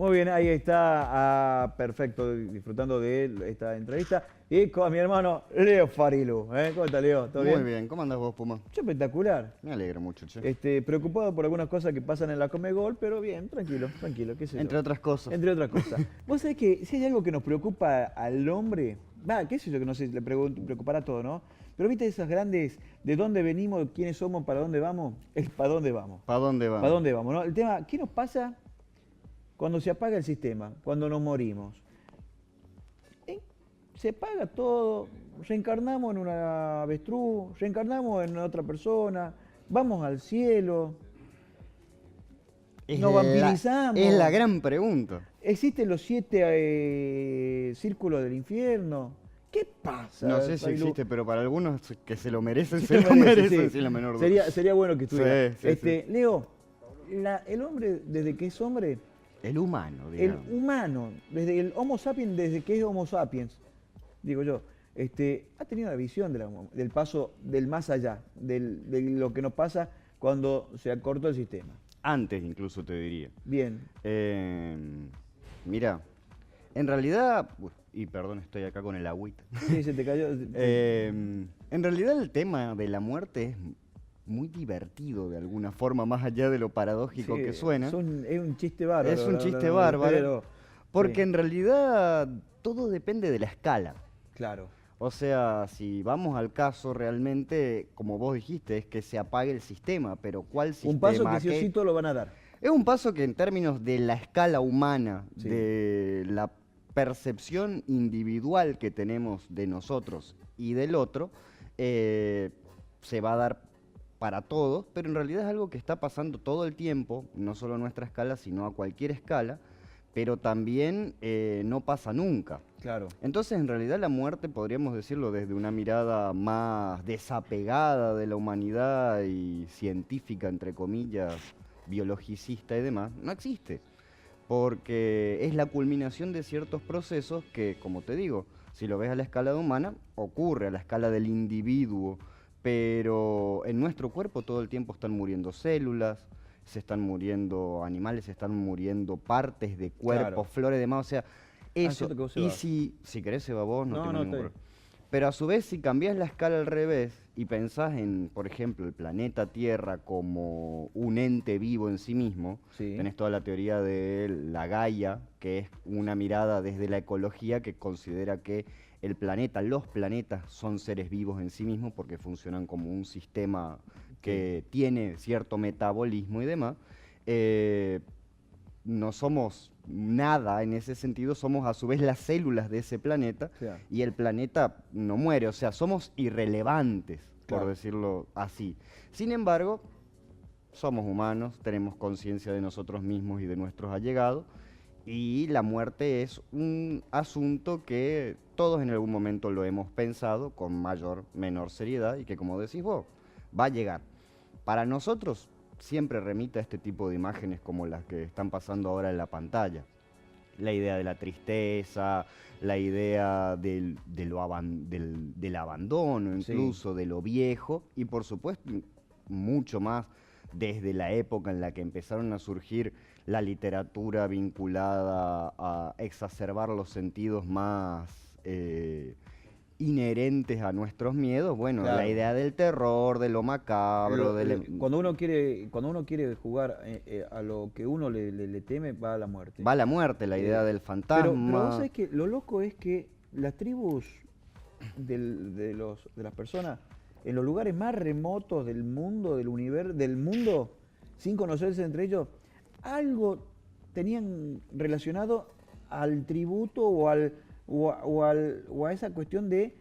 Muy bien, ahí está, perfecto, disfrutando de esta entrevista. Y con mi hermano Leo Farilu. ¿Cómo está, Leo? ¿Todo Muy bien? bien, ¿cómo andás vos, Puma? Yo espectacular. Me alegro mucho, che. Preocupado por algunas cosas que pasan en la Comegol, pero bien, tranquilo, tranquilo, qué sé yo. Entre otras cosas. Entre otras cosas. Vos sabés que si hay algo que nos preocupa al hombre, va, qué sé yo, que no sé, le preocupará todo, ¿no? Pero viste esas grandes, de dónde venimos, quiénes somos, para dónde vamos, es para dónde vamos. ¿Para dónde ¿Para vamos? dónde vamos, no? El tema, ¿qué nos pasa cuando se apaga el sistema, cuando nos morimos? Eh, Se apaga todo, reencarnamos en una avestruz, reencarnamos en otra persona, vamos al cielo, Es nos es la vampirizamos. gran pregunta. ¿Existen los 7 círculos del infierno? ¿Qué No pasa, sé si Failu? existe, pero para algunos que se lo merecen, Sí, se me lo parece, merecen sí. sin la menor duda. Sería bueno que estuviera. Sí, sí, sí. Leo, el hombre, desde que es hombre, El humano, el digamos. humano, desde el Homo sapiens, desde que es Homo sapiens, digo yo, ha tenido la visión del paso del más allá, de lo que nos pasa cuando se acortó el sistema. Antes incluso te diría. Bien, Eh, Mira, en realidad, y perdón, estoy acá con el agüita. sí, se te cayó. En realidad el tema de la muerte es muy divertido de alguna forma, más allá de lo paradójico Sí, que suena. es un chiste bárbaro. Es un hablar chiste de muerte, bárbaro, pero porque sí, en realidad todo depende de la escala. claro. O sea, si vamos al caso realmente, como vos dijiste, es que se apague el sistema, pero ¿cuál Un paso sistema? que sí o sí todos lo van a dar. Es un paso que en términos de la escala humana, Sí. de la percepción individual que tenemos de nosotros y del otro, se va a dar para todos, pero en realidad es algo que está pasando todo el tiempo, no solo a nuestra escala, sino a cualquier escala, pero también no pasa nunca. Claro. Entonces, en realidad la muerte, podríamos decirlo desde una mirada más desapegada de la humanidad y científica, entre comillas, biologicista y demás, no existe, porque es la culminación de ciertos procesos que, como te digo, si lo ves a la escala humana, ocurre a la escala del individuo, pero en nuestro cuerpo todo el tiempo están muriendo células, se están muriendo animales, se están muriendo partes de cuerpo, Claro. flora y demás, o sea, eso, Siento que vos se y va. si querés se va vos, no No, tengo no, ningún está bien. problema. Pero a su vez, si cambias la escala al revés y pensás en, por ejemplo, el planeta Tierra como un ente vivo en sí mismo, Sí. tenés toda la teoría de la Gaia, que es una mirada desde la ecología que considera que el planeta, los planetas son seres vivos en sí mismos porque funcionan como un sistema que tiene cierto metabolismo y demás. Eh, no somos nada en ese sentido, somos a su vez las células de ese planeta Claro. y el planeta no muere, o sea, somos irrelevantes, por Claro. decirlo así. Sin embargo, somos humanos, tenemos conciencia de nosotros mismos y de nuestros allegados, y la muerte es un asunto que todos en algún momento lo hemos pensado con mayor, menor seriedad y que, como decís vos, va a llegar. Para nosotros siempre remite a este tipo de imágenes como las que están pasando ahora en la pantalla. La idea de la tristeza, la idea del abandono, Sí. incluso de lo viejo, y por supuesto mucho más desde la época en la que empezaron a surgir la literatura vinculada a exacerbar los sentidos más inherentes a nuestros miedos, bueno, la Claro. idea del terror, de lo macabro, Cuando uno quiere jugar a lo que uno le teme, va a la muerte. va a la muerte, la idea Eh, del pero vos fantasma. sabés que lo loco es que las tribus de las personas en los lugares más remotos del mundo, del universo, del mundo, sin conocerse entre ellos, algo tenían relacionado al tributo o a esa cuestión de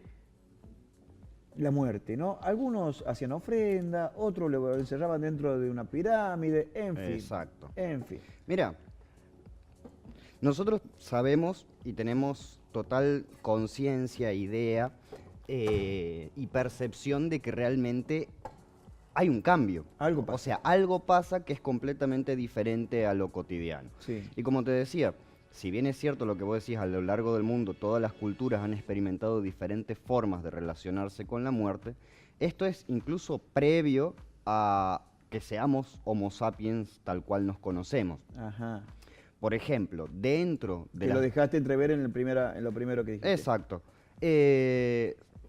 la muerte, ¿no? Algunos hacían ofrenda, otros lo encerraban dentro de una pirámide, en fin, Exacto. en fin. Mira, nosotros sabemos y tenemos total conciencia, idea y percepción de que realmente hay un cambio. Algo O pasa. sea, algo pasa que es completamente diferente a lo cotidiano. Sí. Y como te decía, si bien es cierto lo que vos decís, a lo largo del mundo todas las culturas han experimentado diferentes formas de relacionarse con la muerte, esto es incluso previo a que seamos Homo sapiens tal cual nos conocemos. Ajá. Por ejemplo, dentro de Que lo las... dejaste entrever en lo primero que dijiste. Exacto.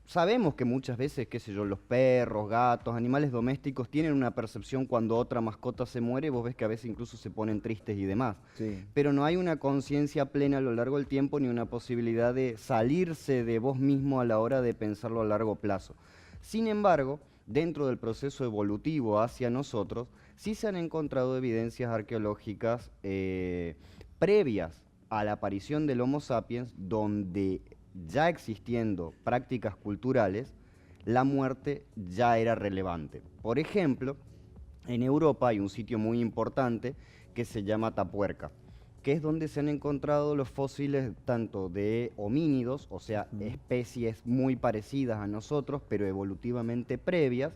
Sabemos que muchas veces, qué sé yo, los perros, gatos, animales domésticos tienen una percepción cuando otra mascota se muere, vos ves que a veces incluso se ponen tristes y demás. Sí, Pero no hay una conciencia plena a lo largo del tiempo ni una posibilidad de salirse de vos mismo a la hora de pensarlo a largo plazo. Sin embargo, dentro del proceso evolutivo hacia nosotros, sí se han encontrado evidencias arqueológicas previas a la aparición del Homo sapiens, donde ya existiendo prácticas culturales, la muerte ya era relevante. Por ejemplo, en Europa hay un sitio muy importante que se llama Atapuerca, que es donde se han encontrado los fósiles tanto de homínidos, o sea, especies muy parecidas a nosotros, pero evolutivamente previas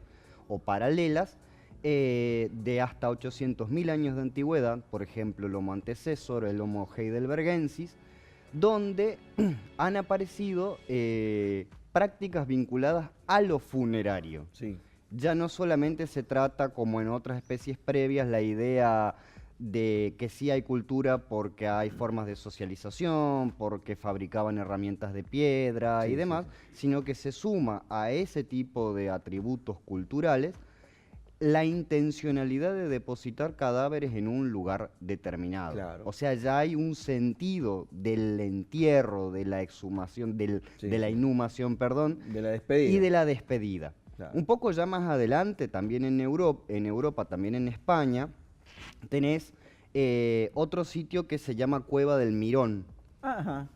o paralelas, de hasta 800.000 años de antigüedad, por ejemplo, el Homo antecesor, el Homo heidelbergensis, donde han aparecido prácticas vinculadas a lo funerario. sí. Ya no solamente se trata, como en otras especies previas, la idea de que sí hay cultura porque hay formas de socialización, porque fabricaban herramientas de piedra y Sí, sí, demás, sí. sino que se suma a ese tipo de atributos culturales la intencionalidad de depositar cadáveres en un lugar determinado. Claro. O sea, ya hay un sentido del entierro, de la exhumación, Sí, de la sí. inhumación, perdón, De la despedida. y de la despedida. Claro. Un poco ya más adelante, también en Europa, también en España, tenés otro sitio que se llama Cueva del Mirón, Ajá.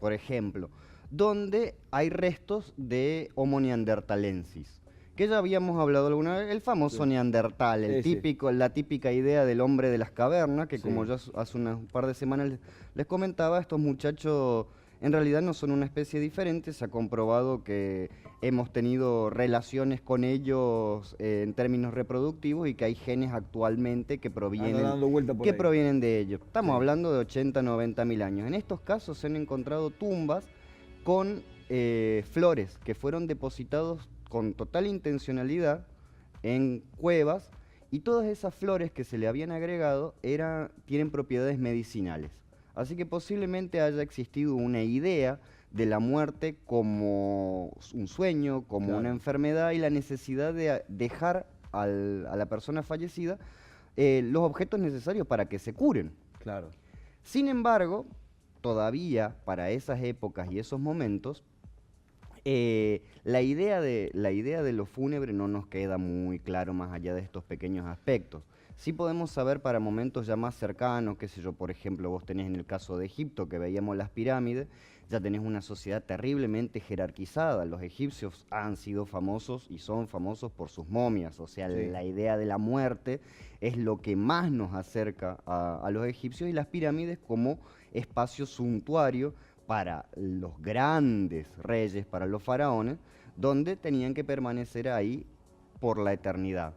por ejemplo, donde hay restos de Homo neanderthalensis, que ya habíamos hablado alguna vez, el famoso Sí. neandertal, Ese. la típica idea del hombre de las cavernas, que como Sí. ya hace un par de semanas les comentaba, estos muchachos en realidad no son una especie diferente, se ha comprobado que hemos tenido relaciones con ellos en términos reproductivos y que hay genes actualmente que Anda provienen dando vuelta por ahí. de ellos. Estamos Sí. hablando de 80, 90.000 años. En estos casos se han encontrado tumbas con flores que fueron depositados con total intencionalidad en cuevas y todas esas flores que se le habían agregado tienen propiedades medicinales. Así que posiblemente haya existido una idea de la muerte como un sueño, como Claro. una enfermedad y la necesidad de dejar a la persona fallecida los objetos necesarios para que se curen. Claro. Sin embargo, todavía para esas épocas y esos momentos, la idea de lo fúnebre no nos queda muy claro más allá de estos pequeños aspectos. Sí podemos saber para momentos ya más cercanos, qué sé yo, por ejemplo, vos tenés en el caso de Egipto, que veíamos las pirámides, ya tenés una sociedad terriblemente jerarquizada. Los egipcios han sido famosos y son famosos por sus momias, o sea, Sí. la idea de la muerte es lo que más nos acerca a los egipcios y las pirámides como espacio suntuario para los grandes reyes, para los faraones, donde tenían que permanecer ahí por la eternidad.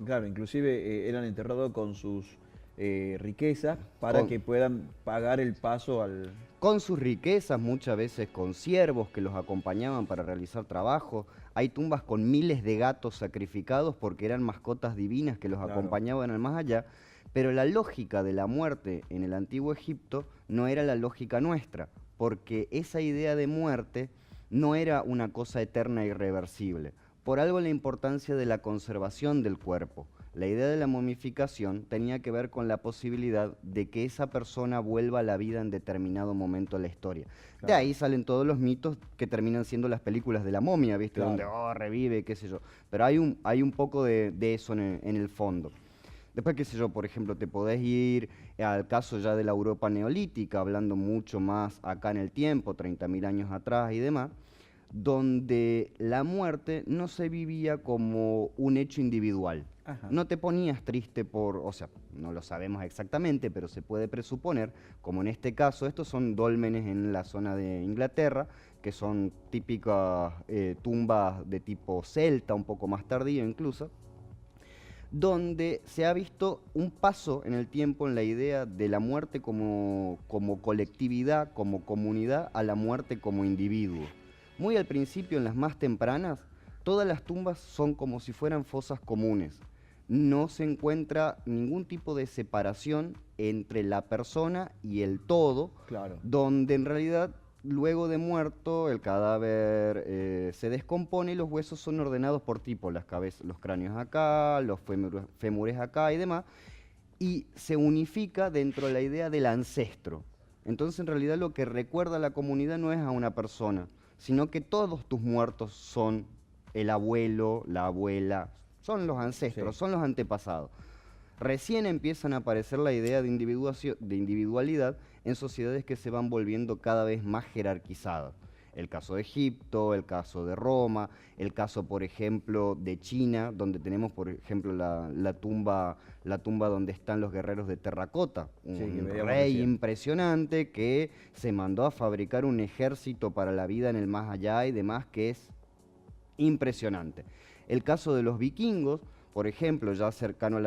Claro, inclusive eran enterrados con sus riquezas para Con- que puedan pagar el paso al... Con sus riquezas, muchas veces con siervos que los acompañaban para realizar trabajo. Hay tumbas con miles de gatos sacrificados porque eran mascotas divinas que los Claro. acompañaban al más allá. Pero la lógica de la muerte en el antiguo Egipto no era la lógica nuestra, porque esa idea de muerte no era una cosa eterna e irreversible. Por algo la importancia de la conservación del cuerpo. La idea de la momificación tenía que ver con la posibilidad de que esa persona vuelva a la vida en determinado momento de la historia. De Claro. ahí salen todos los mitos que terminan siendo las películas de la momia, ¿viste? Claro. Donde revive, qué sé yo. Pero hay un poco de eso en el fondo. Después, qué sé yo, por ejemplo, te podés ir al caso ya de la Europa neolítica, hablando mucho más acá en el tiempo, 30.000 años atrás y demás, donde la muerte no se vivía como un hecho individual. Ajá. No te ponías triste o sea, no lo sabemos exactamente, pero se puede presuponer, como en este caso, estos son dólmenes en la zona de Inglaterra, que son típicas tumbas de tipo celta, un poco más tardío incluso, donde se ha visto un paso en el tiempo en la idea de la muerte como colectividad, como comunidad, a la muerte como individuo. Muy al principio, en las más tempranas, todas las tumbas son como si fueran fosas comunes. no se encuentra ningún tipo de separación entre la persona y el todo, Claro. donde en realidad luego de muerto el cadáver se descompone y los huesos son ordenados por tipo, las cabezas, los cráneos acá, los fémures acá y demás, y se unifica dentro de la idea del ancestro. Entonces en realidad lo que recuerda a la comunidad no es a una persona, sino que todos tus muertos son el abuelo, la abuela, son los ancestros, Sí. son los antepasados. Recién empiezan a aparecer la idea de individualidad en sociedades que se van volviendo cada vez más jerarquizadas. El caso de Egipto, el caso de Roma, el caso, por ejemplo, de China, donde tenemos, por ejemplo, la tumba donde están los guerreros de terracota, Sí, que un veíamos rey recién. impresionante que se mandó a fabricar un ejército para la vida en el más allá y demás, que es impresionante. El caso de los vikingos, por ejemplo, ya cercano a a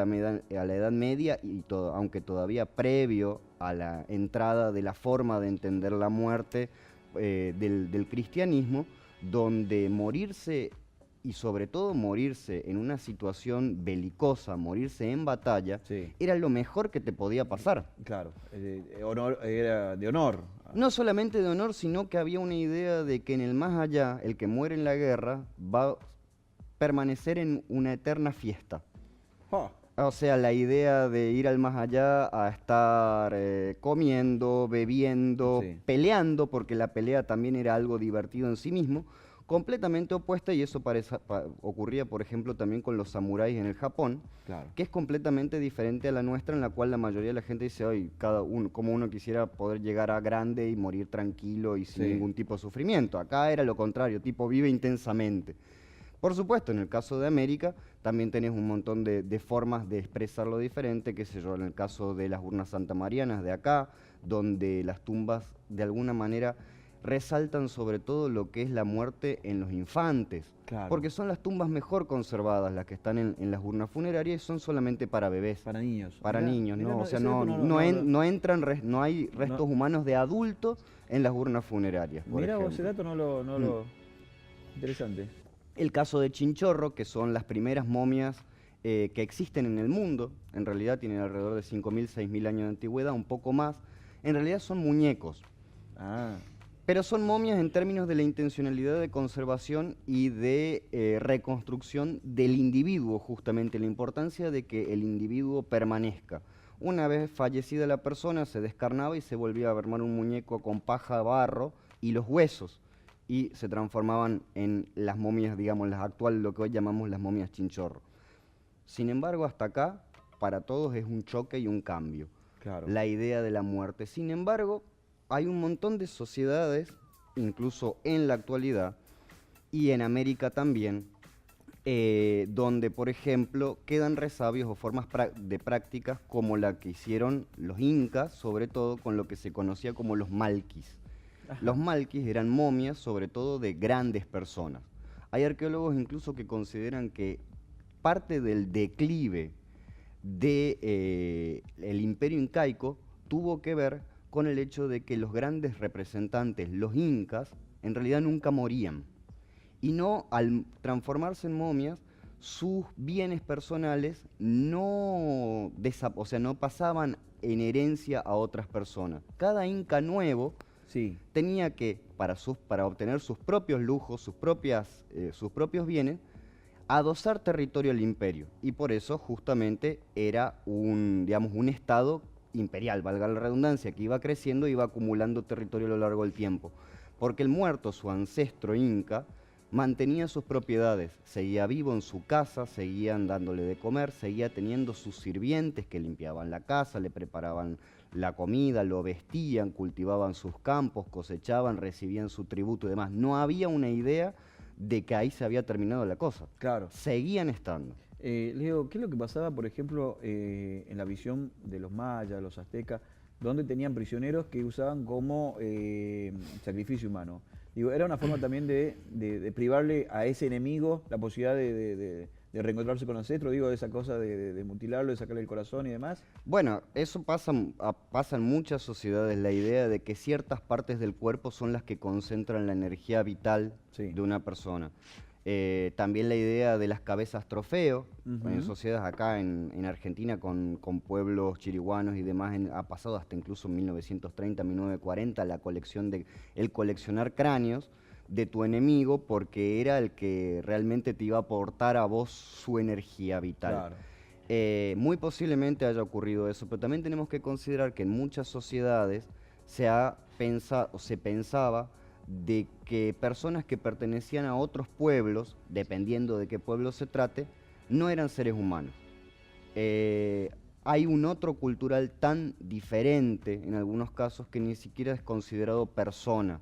la Edad Media, y aunque todavía previo a la entrada de la forma de entender la muerte del cristianismo, donde morirse, y sobre todo morirse en una situación belicosa, morirse en batalla, Sí. era lo mejor que te podía pasar. Claro. Era de honor. No solamente de honor, sino que había una idea de que en el más allá, el que muere en la guerra va a permanecer en una eterna fiesta. Ah, O sea, la idea de ir al más allá a estar comiendo, bebiendo, Sí. peleando, porque la pelea también era algo divertido en sí mismo, completamente opuesta, y eso ocurría, por ejemplo, también con los samuráis en el Japón, claro. que es completamente diferente a la nuestra, en la cual la mayoría de la gente dice, hoy cada uno, como uno quisiera poder llegar a grande y morir tranquilo y sin Sí. ningún tipo de sufrimiento. Acá era lo contrario, tipo vive intensamente. Por supuesto, en el caso de América también tenés un montón de formas de expresarlo diferente, qué sé yo, en el caso de las urnas santamarianas de acá, donde las tumbas de alguna manera resaltan sobre todo lo que es la muerte en los infantes, Claro. porque son las tumbas mejor conservadas, las que están en las urnas funerarias, y son solamente para bebés. Para niños. Para Mirá, niños, mirá, ¿no? O sea, ese dato no entran, no hay restos no- humanos de adultos en las urnas funerarias, por mirá vos, ese ejemplo. dato no lo... Interesante. El caso de Chinchorro, que son las primeras momias que existen en el mundo, en realidad tienen alrededor de 5.000, 6.000 años de antigüedad, un poco más, en realidad son muñecos, Ah, pero son momias en términos de la intencionalidad de conservación y de reconstrucción del individuo, justamente la importancia de que el individuo permanezca. Una vez fallecida la persona, se descarnaba y se volvía a armar un muñeco con paja, barro y los huesos, y se transformaban en las momias, digamos, las actuales, lo que hoy llamamos las momias Chinchorro. Sin embargo, hasta acá, para todos es un choque y un cambio, claro. la idea de la muerte. Sin embargo, hay un montón de sociedades, incluso en la actualidad, y en América también, donde, por ejemplo, quedan resabios o formas de prácticas como la que hicieron los incas, sobre todo con lo que se conocía como los malquis. Ajá. Los malquis eran momias, sobre todo de grandes personas. Hay arqueólogos incluso que consideran que parte del declive del imperio incaico tuvo que ver con el hecho de que los grandes representantes, los incas, en realidad nunca morían. Y no, al transformarse en momias, sus bienes personales no pasaban en herencia a otras personas. Cada inca nuevo Sí. tenía que, para obtener sus propios lujos, sus propios bienes, adosar territorio al imperio. Y por eso justamente era un estado imperial, valga la redundancia, que iba creciendo y iba acumulando territorio a lo largo del tiempo. Porque el muerto, su ancestro inca, mantenía sus propiedades, seguía vivo en su casa, seguían dándole de comer, seguía teniendo sus sirvientes que limpiaban la casa, le preparaban la comida, lo vestían, cultivaban sus campos, cosechaban, recibían su tributo y demás. No había una idea de que ahí se había terminado la cosa. Claro. Seguían estando. Leo, ¿qué es lo que pasaba, por ejemplo, en la visión de los mayas, los aztecas, donde tenían prisioneros que usaban como sacrificio humano? Digo, era una forma también de privarle a ese enemigo la posibilidad de reencontrarse con ancestros, digo, esa cosa de mutilarlo, de sacarle el corazón y demás. Bueno, eso pasa en muchas sociedades, la idea de que ciertas partes del cuerpo son las que concentran la energía vital Sí. de una persona. También la idea de las cabezas trofeo, en Ujú. sociedades acá en Argentina con pueblos chiriguanos y demás, ha pasado hasta incluso en 1930, 1940, el coleccionar cráneos de tu enemigo porque era el que realmente te iba a aportar a vos su energía vital. Claro, Muy posiblemente haya ocurrido eso, pero también tenemos que considerar que en muchas sociedades se pensaba de que personas que pertenecían a otros pueblos, dependiendo de qué pueblo se trate, no eran seres humanos. Hay un otro cultural tan diferente en algunos casos que ni siquiera es considerado persona.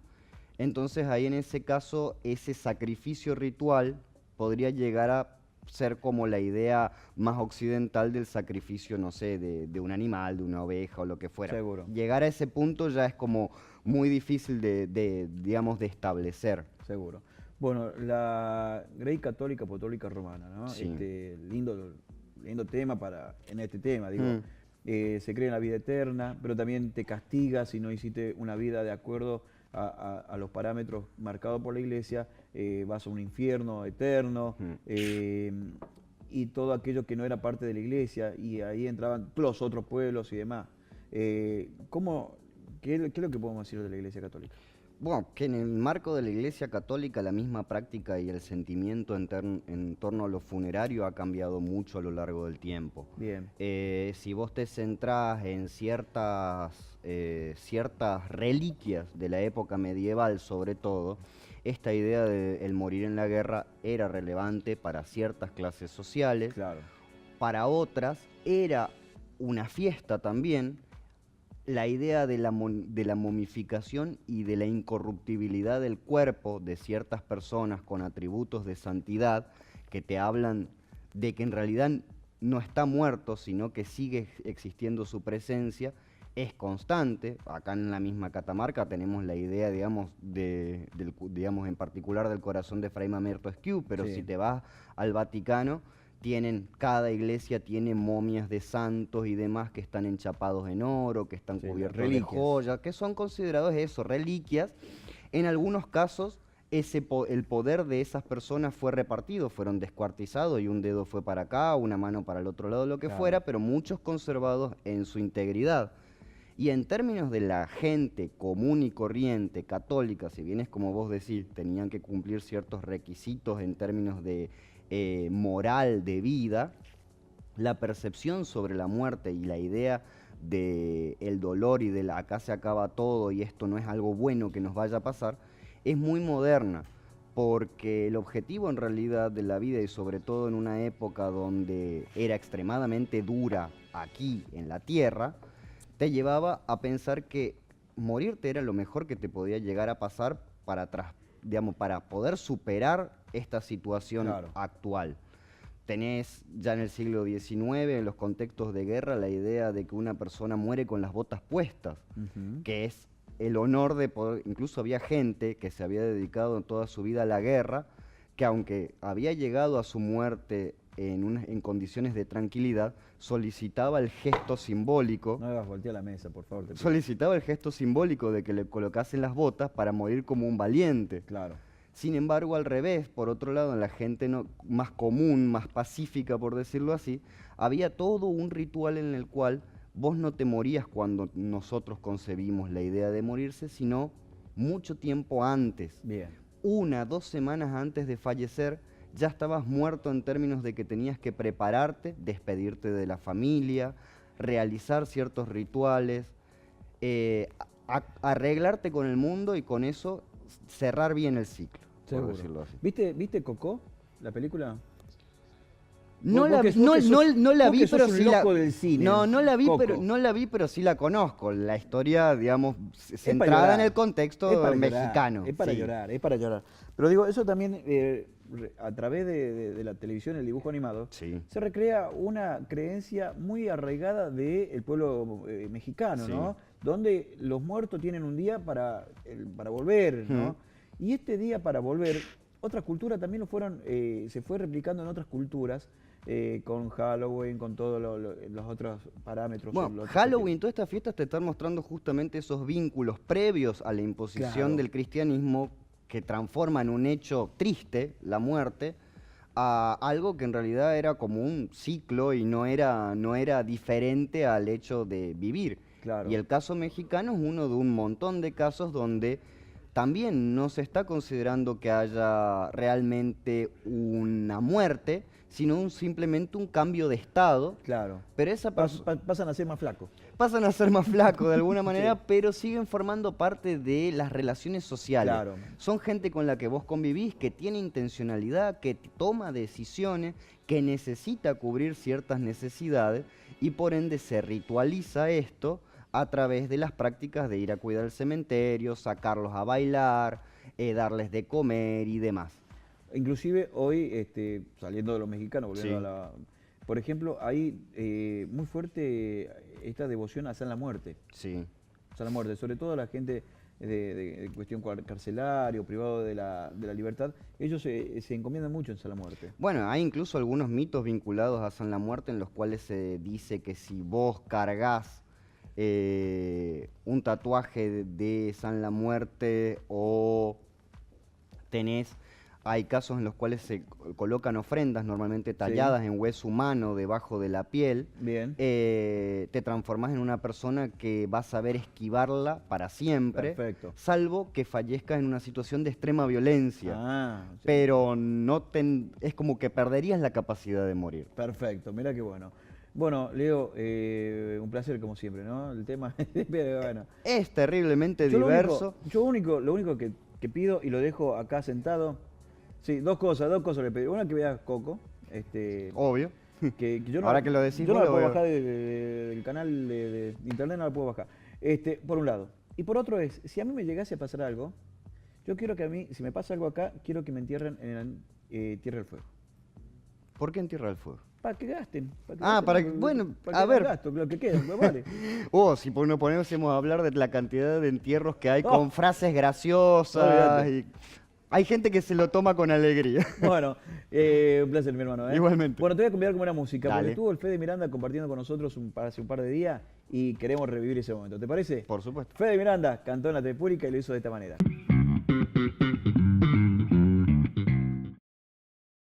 Entonces ahí en ese caso ese sacrificio ritual podría llegar a ser como la idea más occidental del sacrificio, no sé, de un animal, de una oveja o lo que fuera. seguro, Llegar a ese punto ya es como muy difícil digamos, de establecer. seguro. Bueno, la Grey Católica Apostólica Romana, ¿no? Sí. Lindo tema en este tema, digo. Mm. Se cree en la vida eterna, pero también te castiga si no hiciste una vida de acuerdo a los parámetros marcados por la iglesia, vas a un infierno eterno, Mm. y todo aquello que no era parte de la iglesia, y ahí entraban los otros pueblos y demás. ¿Qué es lo que podemos decir de la iglesia católica? Bueno, que en el marco de la Iglesia Católica la misma práctica y el sentimiento en torno a lo funerario ha cambiado mucho a lo largo del tiempo. Bien, Si vos te centrás en ciertas reliquias de la época medieval, sobre todo, esta idea de el morir en la guerra era relevante para ciertas clases sociales, claro, para otras era una fiesta también. La idea de de la momificación y de la incorruptibilidad del cuerpo de ciertas personas con atributos de santidad que te hablan de que en realidad no está muerto, sino que sigue existiendo su presencia, es constante. Acá en la misma Catamarca tenemos la idea, digamos, digamos en particular del corazón de Fray Mamerto Esquiú, pero sí, si te vas al Vaticano, cada iglesia tiene momias de santos y demás que están enchapados en oro, que están sí, cubiertos de reliquias. joyas, que son considerados eso, reliquias. En algunos casos, el poder de esas personas fue repartido, fueron descuartizados y un dedo fue para acá, una mano para el otro lado, lo que Claro. fuera, pero muchos conservados en su integridad. Y en términos de la gente común y corriente, católica, si bien es como vos decís, tenían que cumplir ciertos requisitos en términos de moral de vida, la percepción sobre la muerte y la idea de el dolor y de acá se acaba todo y esto no es algo bueno que nos vaya a pasar, es muy moderna, porque el objetivo en realidad de la vida y sobre todo en una época donde era extremadamente dura aquí en la tierra, te llevaba a pensar que morirte era lo mejor que te podía llegar a pasar digamos, para poder superar esta situación Claro. actual. Tenés ya en el siglo XIX, en los contextos de guerra, la idea de que una persona muere con las botas puestas, Ujú. que es el honor de poder, incluso había gente que se había dedicado toda su vida a la guerra, que aunque había llegado a su muerte en condiciones de tranquilidad, solicitaba el gesto simbólico, No hagas voltear la mesa, por favor, te pido. solicitaba el gesto simbólico de que le colocasen las botas para morir como un valiente. Claro, Sin embargo, al revés, por otro lado, en la gente más común, más pacífica, por decirlo así, había todo un ritual en el cual vos no te morías cuando nosotros concebimos la idea de morirse, sino mucho tiempo antes. bien. 1, 2 semanas antes de fallecer, ya estabas muerto en términos de que tenías que prepararte, despedirte de la familia, realizar ciertos rituales, arreglarte con el mundo y con eso cerrar bien el ciclo, Seguro. por decirlo así. ¿Viste Coco, la película? No Vos la que vi, sos- vos que sos- no la vos vi, que sos pero un sí la... loco del cine, No, no la vi, Coco. pero sí la conozco. La historia, digamos, para centrada en llorar, el contexto es para llorar, mexicano. es para sí. llorar, es para llorar. Pero digo, eso también, a través de la televisión, el dibujo animado, Sí. se recrea una creencia muy arraigada del pueblo mexicano, Sí. ¿no? Donde los muertos tienen un día para volver, ¿no? Ujú. Y este día para volver, otras culturas también se fue replicando en otras culturas, con Halloween, con todos los otros parámetros. Bueno, los otros Halloween, todas estas fiestas te están mostrando justamente esos vínculos previos a la imposición Claro. del cristianismo que transforma en un hecho triste la muerte, a algo que en realidad era como un ciclo y no era diferente al hecho de vivir. Claro. Y el caso mexicano es uno de un montón de casos donde también no se está considerando que haya realmente una muerte, sino simplemente un cambio de estado. Claro. Pero esa Pasan a ser más flacos. pasan a ser más flacos de alguna manera, Sí. pero siguen formando parte de las relaciones sociales. Claro. Son gente con la que vos convivís, que tiene intencionalidad, que toma decisiones, que necesita cubrir ciertas necesidades y por ende se ritualiza esto a través de las prácticas de ir a cuidar el cementerio, sacarlos a bailar, darles de comer y demás. Inclusive hoy, saliendo de los mexicanos, volviendo Sí. a la... Por ejemplo, hay muy fuerte esta devoción a San la Muerte. Sí. San la Muerte, sobre todo la gente de cuestión carcelario, privado de la libertad, ellos se encomiendan mucho en San la Muerte. Bueno, hay incluso algunos mitos vinculados a San la Muerte en los cuales se dice que si vos cargas un tatuaje de San la Muerte o tenés, hay casos en los cuales se colocan ofrendas normalmente talladas en hueso humano debajo de la piel, Bien. te transformás en una persona que va a saber esquivarla para siempre, Perfecto. salvo que fallezcas en una situación de extrema violencia. Ah, sí. Pero es como que perderías la capacidad de morir. Perfecto, mira qué bueno. Bueno, Leo, un placer como siempre, ¿no? El tema, pero bueno. Es terriblemente Yo diverso. lo único que pido, y lo dejo acá sentado, sí, dos cosas le pido. Una, que veas Coco, Obvio. que yo no, Ahora que lo decís, yo no vos la lo puedo veo. bajar del canal de internet, no la puedo bajar. Por un lado. Y por otro es, si a mí me llegase a pasar algo, yo quiero que a mí, si me pasa algo acá, quiero que me entierren en Tierra del Fuego. ¿Por qué en Tierra del Fuego? Para que gasten. Bueno, para a que ver. gasto, lo que quede, pues vale. Si nos ponemos a hablar de la cantidad de entierros que hay Oh. con frases graciosas. Olvídate. Hay gente que se lo toma con alegría. Bueno, un placer, mi hermano. Igualmente. Bueno, te voy a convidar con buena música, Dale. porque estuvo el Fede Miranda compartiendo con nosotros hace un par de días y queremos revivir ese momento. ¿Te parece? Por supuesto. Fede Miranda cantó en la Tepúrica y lo hizo de esta manera.